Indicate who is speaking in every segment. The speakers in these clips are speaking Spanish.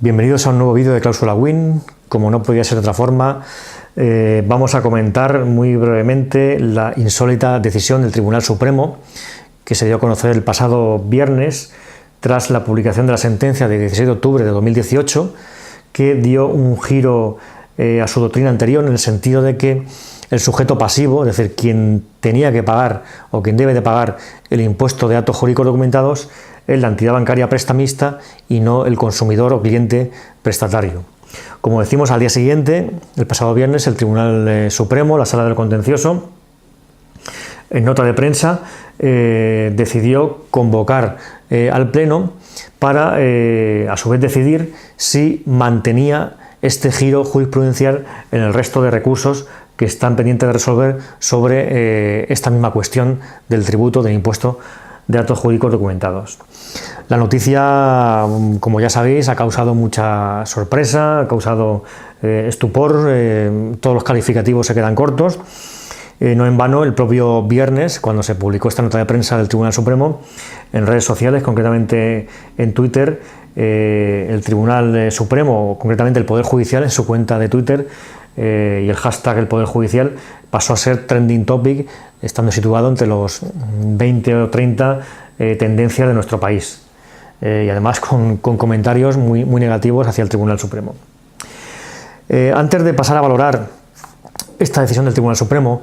Speaker 1: Bienvenidos a un nuevo vídeo de Cláusula Win. Como no podía ser de otra forma, vamos a comentar muy brevemente la insólita decisión del Tribunal Supremo que se dio a conocer el pasado viernes tras la publicación de la sentencia de 16 de octubre de 2018, que dio un giro a su doctrina anterior, en el sentido de que el sujeto pasivo, es decir, quien tenía que pagar o quien debe de pagar el impuesto de actos jurídicos documentados, es la entidad bancaria prestamista y no el consumidor o cliente prestatario. Como decimos, al día siguiente, el pasado viernes, el Tribunal Supremo, la Sala del Contencioso, en nota de prensa, decidió convocar al Pleno para, a su vez, decidir si mantenía este giro jurisprudencial en el resto de recursos que están pendientes de resolver sobre esta misma cuestión del tributo del impuesto de actos jurídicos documentados. La noticia, como ya sabéis, ha causado mucha sorpresa, ha causado estupor, todos los calificativos se quedan cortos. No en vano, el propio viernes, cuando se publicó esta nota de prensa del Tribunal Supremo, en redes sociales, concretamente en Twitter, el Tribunal Supremo, concretamente el Poder Judicial, en su cuenta de Twitter, y el hashtag El Poder Judicial pasó a ser trending topic, estando situado entre los 20 o 30 tendencias de nuestro país, y además con comentarios muy negativos hacia el Tribunal Supremo. Antes de pasar a valorar esta decisión del Tribunal Supremo,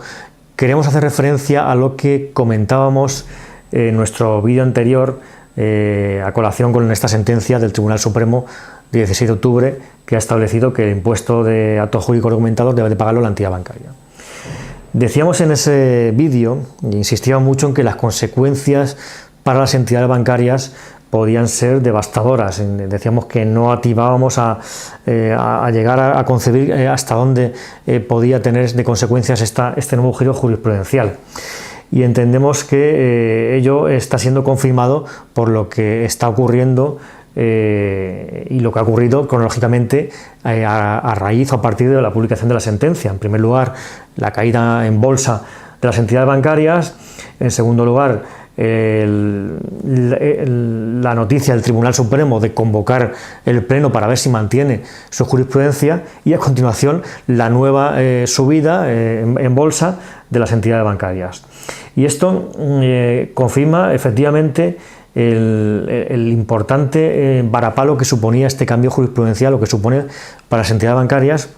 Speaker 1: queremos hacer referencia a lo que comentábamos en nuestro vídeo anterior, a colación con esta sentencia del Tribunal Supremo de 16 de octubre, que ha establecido que el impuesto de actos jurídicos documentados debe de pagarlo la entidad bancaria. Decíamos en ese vídeo, e insistíamos mucho en que las consecuencias para las entidades bancarias podían ser devastadoras. Decíamos que no activábamos a llegar a concebir hasta dónde podía tener de consecuencias este nuevo giro jurisprudencial. Y entendemos que ello está siendo confirmado por lo que está ocurriendo y lo que ha ocurrido cronológicamente a raíz o a partir de la publicación de la sentencia. En primer lugar, la caída en bolsa de las entidades bancarias. En segundo lugar, la noticia del Tribunal Supremo de convocar el Pleno para ver si mantiene su jurisprudencia, y a continuación la nueva subida en bolsa de las entidades bancarias. Y esto confirma efectivamente el importante varapalo que suponía este cambio jurisprudencial, o que supone para las entidades bancarias,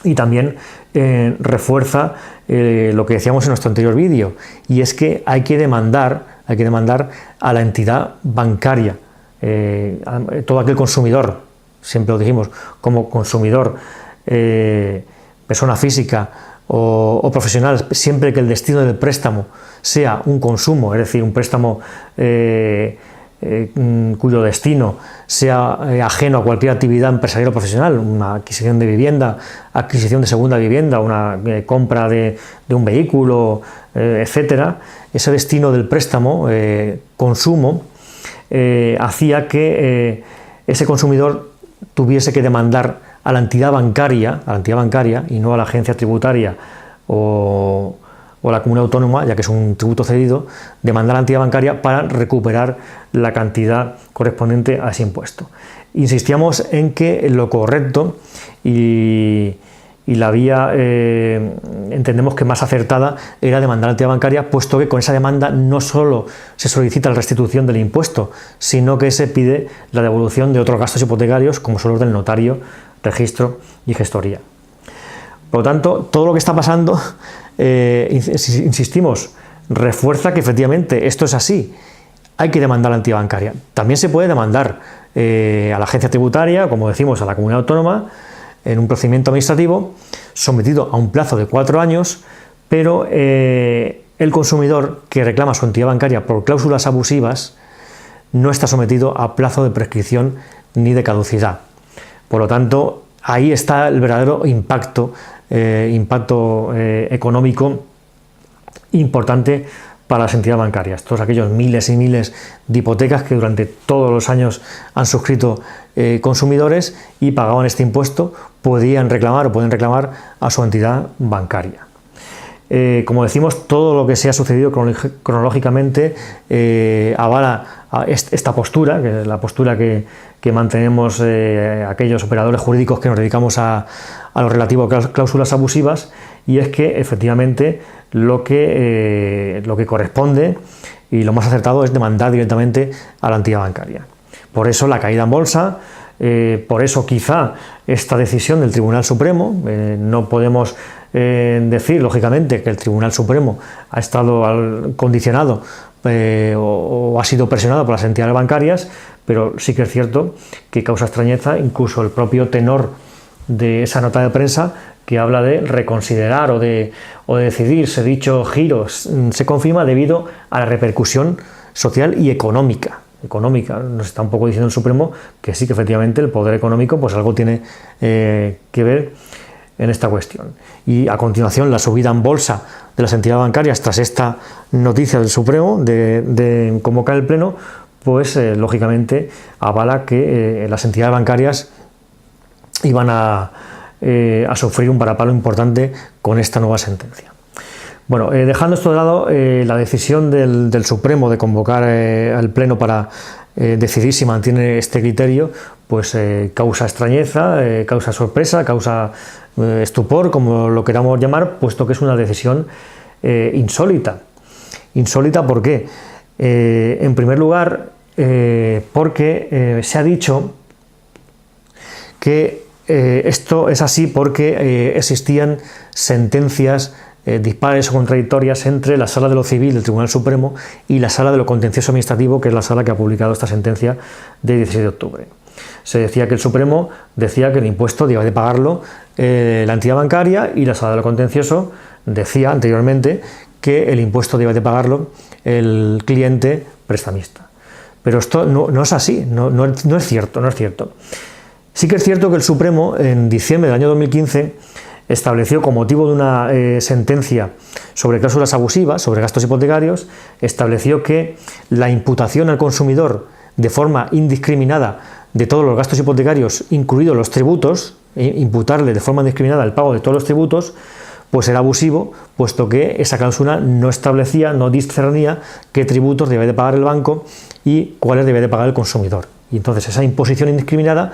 Speaker 1: y también refuerza lo que decíamos en nuestro anterior vídeo, y es que hay que demandar a la entidad bancaria, todo aquel consumidor, siempre lo dijimos, como consumidor, persona física o profesional, siempre que el destino del préstamo sea un consumo, es decir, un préstamo cuyo destino sea ajeno a cualquier actividad empresarial o profesional, una adquisición de vivienda, adquisición de segunda vivienda, una compra de un vehículo, etcétera. Ese destino del préstamo, consumo, hacía que ese consumidor tuviese que demandar a la entidad bancaria y no a la agencia tributaria o la comunidad autónoma, ya que es un tributo cedido, demandar a la entidad bancaria para recuperar la cantidad correspondiente a ese impuesto. Insistíamos en que lo correcto y la vía, entendemos que más acertada, era demandar a la entidad bancaria, puesto que con esa demanda no solo se solicita la restitución del impuesto, sino que se pide la devolución de otros gastos hipotecarios, como son los del notario, registro y gestoría. Por lo tanto, todo lo que está pasando, insistimos, refuerza que efectivamente esto es así. Hay que demandar a la entidad bancaria. También se puede demandar a la agencia tributaria, como decimos, a la comunidad autónoma, en un procedimiento administrativo sometido a un plazo de 4 años, pero el consumidor que reclama a su entidad bancaria por cláusulas abusivas no está sometido a plazo de prescripción ni de caducidad. Por lo tanto, ahí está el verdadero impacto económico importante para las entidades bancarias. Todos aquellos miles y miles de hipotecas que durante todos los años han suscrito consumidores y pagaban este impuesto, pueden reclamar a su entidad bancaria. Como decimos, todo lo que se ha sucedido cronológicamente avala esta postura, que es la postura que que mantenemos aquellos operadores jurídicos que nos dedicamos a lo relativo a cláusulas abusivas, y es que efectivamente lo que corresponde y lo más acertado es demandar directamente a la entidad bancaria. Por eso la caída en bolsa, por eso quizá esta decisión del Tribunal Supremo. No podemos decir, lógicamente, que el Tribunal Supremo ha estado condicionado o ha sido presionado por las entidades bancarias, pero sí que es cierto que causa extrañeza incluso el propio tenor de esa nota de prensa, que habla de reconsiderar o de decidir si dicho giro se confirma debido a la repercusión social y económica. Nos está un poco diciendo el Supremo que sí, que efectivamente el poder económico pues algo tiene que ver en esta cuestión. Y a continuación la subida en bolsa de las entidades bancarias tras esta noticia del Supremo de convocar el Pleno, pues lógicamente avala que las entidades bancarias iban a sufrir un varapalo importante con esta nueva sentencia. Bueno, dejando esto de lado, la decisión del Supremo de convocar al Pleno para decidir si mantiene este criterio, pues causa extrañeza, causa sorpresa, causa estupor, como lo queramos llamar, puesto que es una decisión insólita. Insólita, ¿por qué? En primer lugar, porque se ha dicho que esto es así porque existían sentencias dispares o contradictorias entre la Sala de lo Civil del Tribunal Supremo y la Sala de lo Contencioso Administrativo, que es la sala que ha publicado esta sentencia de 16 de octubre. Se decía que el Supremo decía que el impuesto debía de pagarlo la entidad bancaria, y la Sala de lo Contencioso decía anteriormente que el impuesto debía de pagarlo el cliente prestamista. Pero esto no es así, no es cierto. Sí que es cierto que el Supremo en diciembre del año 2015 estableció, con motivo de una sentencia sobre cláusulas abusivas, sobre gastos hipotecarios, estableció que la imputación al consumidor de forma indiscriminada de todos los gastos hipotecarios, incluidos los tributos, imputarle de forma indiscriminada el pago de todos los tributos, pues era abusivo, puesto que esa cláusula no establecía, no discernía qué tributos debía de pagar el banco y cuáles debía de pagar el consumidor. Y entonces esa imposición indiscriminada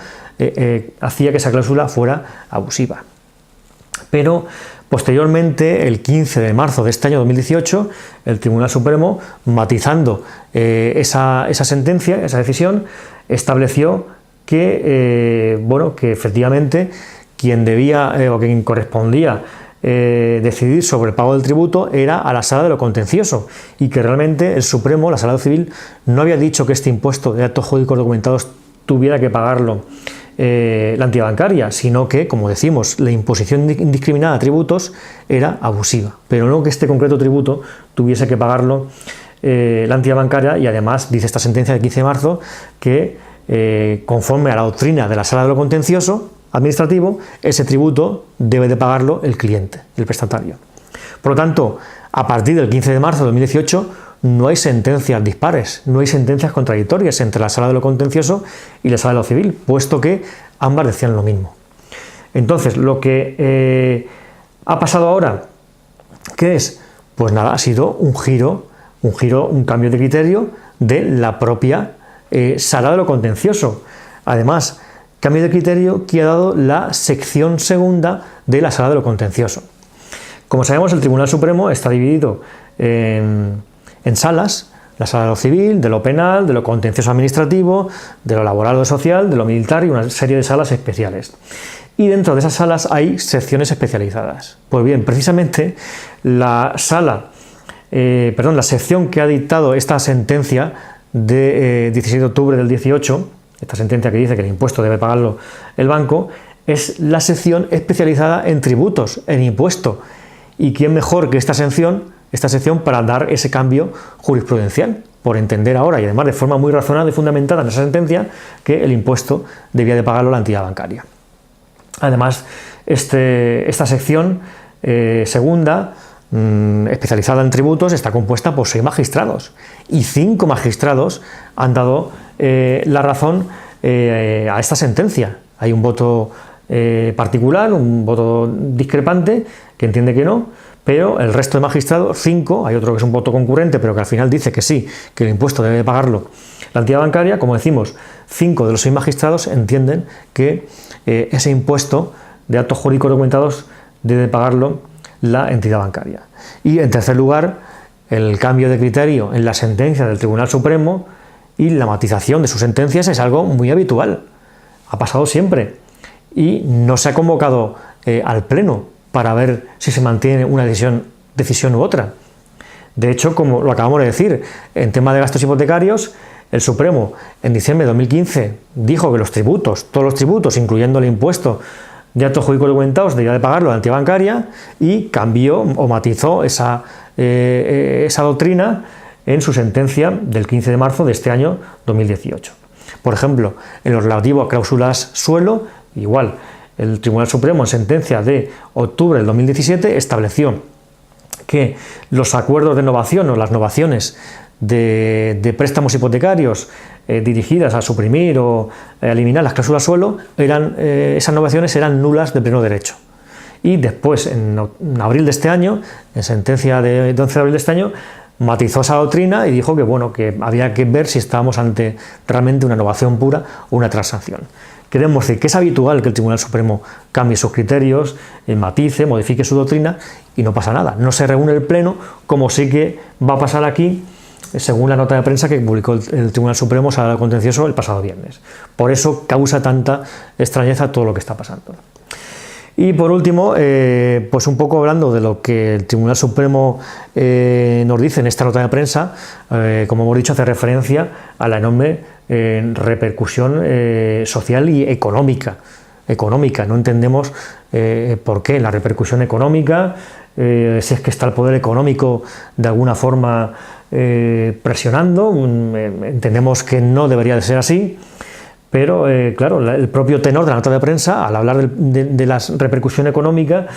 Speaker 1: hacía que esa cláusula fuera abusiva. Pero posteriormente, el 15 de marzo de este año 2018, el Tribunal Supremo, matizando esa sentencia, esa decisión, estableció que, que efectivamente quien debía o quien correspondía decidir sobre el pago del tributo era a la Sala de lo Contencioso, y que realmente el Supremo, la Sala de lo Civil, no había dicho que este impuesto de actos jurídicos documentados tuviera que pagarlo la entidad bancaria, sino que, como decimos, la imposición indiscriminada de tributos era abusiva, pero no que este concreto tributo tuviese que pagarlo la entidad bancaria. Y además dice esta sentencia del 15 de marzo que conforme a la doctrina de la Sala de lo Contencioso Administrativo, ese tributo debe de pagarlo el cliente, el prestatario. Por lo tanto, a partir del 15 de marzo de 2018 no hay sentencias dispares, no hay sentencias contradictorias entre la Sala de lo Contencioso y la Sala de lo Civil, puesto que ambas decían lo mismo. Entonces, lo que ha pasado ahora, ¿qué es? Pues nada, ha sido un cambio de criterio de la propia Sala de lo Contencioso. Además, cambio de criterio que ha dado la sección segunda de la Sala de lo Contencioso. Como sabemos, el Tribunal Supremo está dividido en salas: la Sala de lo Civil, de lo Penal, de lo Contencioso Administrativo, de lo Laboral o Social, de lo Militar, y una serie de salas especiales. Y dentro de esas salas hay secciones especializadas. Pues bien, precisamente la sección que ha dictado esta sentencia de 16 de octubre del 18, esta sentencia que dice que el impuesto debe pagarlo el banco, es la sección especializada en tributos, en impuesto. ¿Y quién mejor que esta sección para dar ese cambio jurisprudencial? Por entender ahora, y además de forma muy razonada y fundamentada en esa sentencia, que el impuesto debía de pagarlo la entidad bancaria. Además, esta sección segunda, especializada en tributos, está compuesta por 6 magistrados, y 5 magistrados han dado la razón a esta sentencia. Hay un voto particular, un voto discrepante, que entiende que no, pero el resto de magistrados, 5, hay otro que es un voto concurrente, pero que al final dice que sí, que el impuesto debe pagarlo la entidad bancaria. Como decimos, 5 de los 6 magistrados entienden que ese impuesto de actos jurídicos documentados debe pagarlo la entidad bancaria. Y en tercer lugar, el cambio de criterio en la sentencia del Tribunal Supremo y la matización de sus sentencias es algo muy habitual, ha pasado siempre, y no se ha convocado al Pleno para ver si se mantiene una decisión u otra. De hecho, como lo acabamos de decir, en tema de gastos hipotecarios, el Supremo en diciembre de 2015 dijo que los tributos, todos los tributos, incluyendo el impuesto de actos jurídicos documentados, debía de pagarlo la entidad bancaria, y cambió o matizó esa doctrina en su sentencia del 15 de marzo de este año 2018. Por ejemplo, en lo relativo a cláusulas suelo, igual, el Tribunal Supremo en sentencia de octubre del 2017 estableció que los acuerdos de novación o las novaciones de préstamos hipotecarios dirigidas a suprimir o eliminar las cláusulas suelo, esas novaciones eran nulas de pleno derecho. Y después, en abril de este año, en sentencia de 11 de abril de este año, matizó esa doctrina y dijo que, bueno, que había que ver si estábamos ante realmente una novación pura o una transacción. Queremos decir que es habitual que el Tribunal Supremo cambie sus criterios, matice, modifique su doctrina, y no pasa nada. No se reúne el Pleno, como sí que va a pasar aquí, según la nota de prensa que publicó el Tribunal Supremo Sala Contencioso el pasado viernes. Por eso causa tanta extrañeza todo lo que está pasando. Y por último, pues un poco hablando de lo que el Tribunal Supremo nos dice en esta nota de prensa, como hemos dicho, hace referencia a la enorme repercusión social y económica. No entendemos por qué la repercusión económica, si es que está el poder económico de alguna forma presionando. Entendemos que no debería de ser así. Pero, claro, el propio tenor de la nota de prensa, al hablar de la repercusión económica,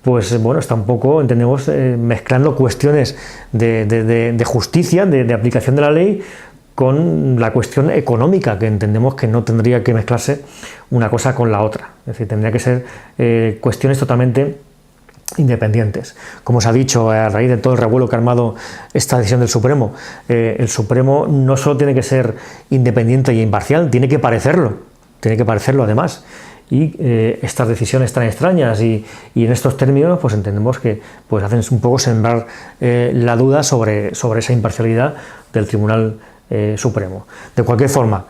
Speaker 1: pues bueno, está un poco, entendemos, mezclando cuestiones de justicia, de aplicación de la ley, con la cuestión económica, que entendemos que no tendría que mezclarse una cosa con la otra. Es decir, tendría que ser cuestiones totalmente independientes. Como se ha dicho, a raíz de todo el revuelo que ha armado esta decisión del Supremo, el Supremo no solo tiene que ser independiente y imparcial, tiene que parecerlo además. Y estas decisiones tan extrañas y en estos términos, pues entendemos que pues hacen un poco sembrar la duda sobre esa imparcialidad del Tribunal Supremo. De cualquier forma,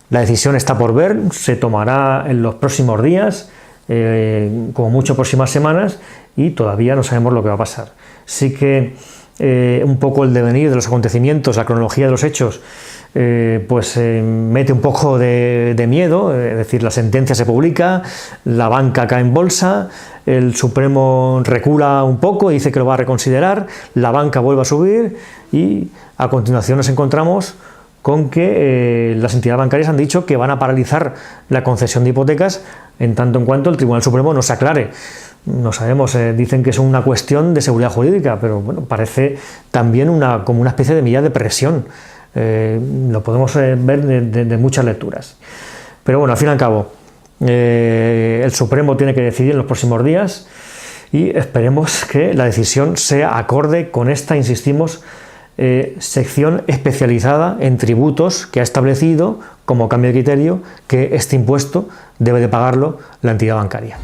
Speaker 1: la decisión está por ver, se tomará en los próximos días, como mucho próximas semanas, y todavía no sabemos lo que va a pasar. Sí que un poco el devenir de los acontecimientos, la cronología de los hechos, mete un poco de miedo. Es decir, la sentencia se publica, la banca cae en bolsa, el Supremo recula un poco y dice que lo va a reconsiderar, la banca vuelve a subir, y a continuación nos encontramos con que las entidades bancarias han dicho que van a paralizar la concesión de hipotecas en tanto en cuanto el Tribunal Supremo no se aclare. No sabemos, dicen que es una cuestión de seguridad jurídica, pero bueno, parece también como una especie de medida de presión. Lo podemos ver de muchas lecturas. Pero bueno, al fin y al cabo, el Supremo tiene que decidir en los próximos días, y esperemos que la decisión sea acorde con esta, insistimos, sección especializada en tributos que ha establecido como cambio de criterio que este impuesto debe de pagarlo la entidad bancaria.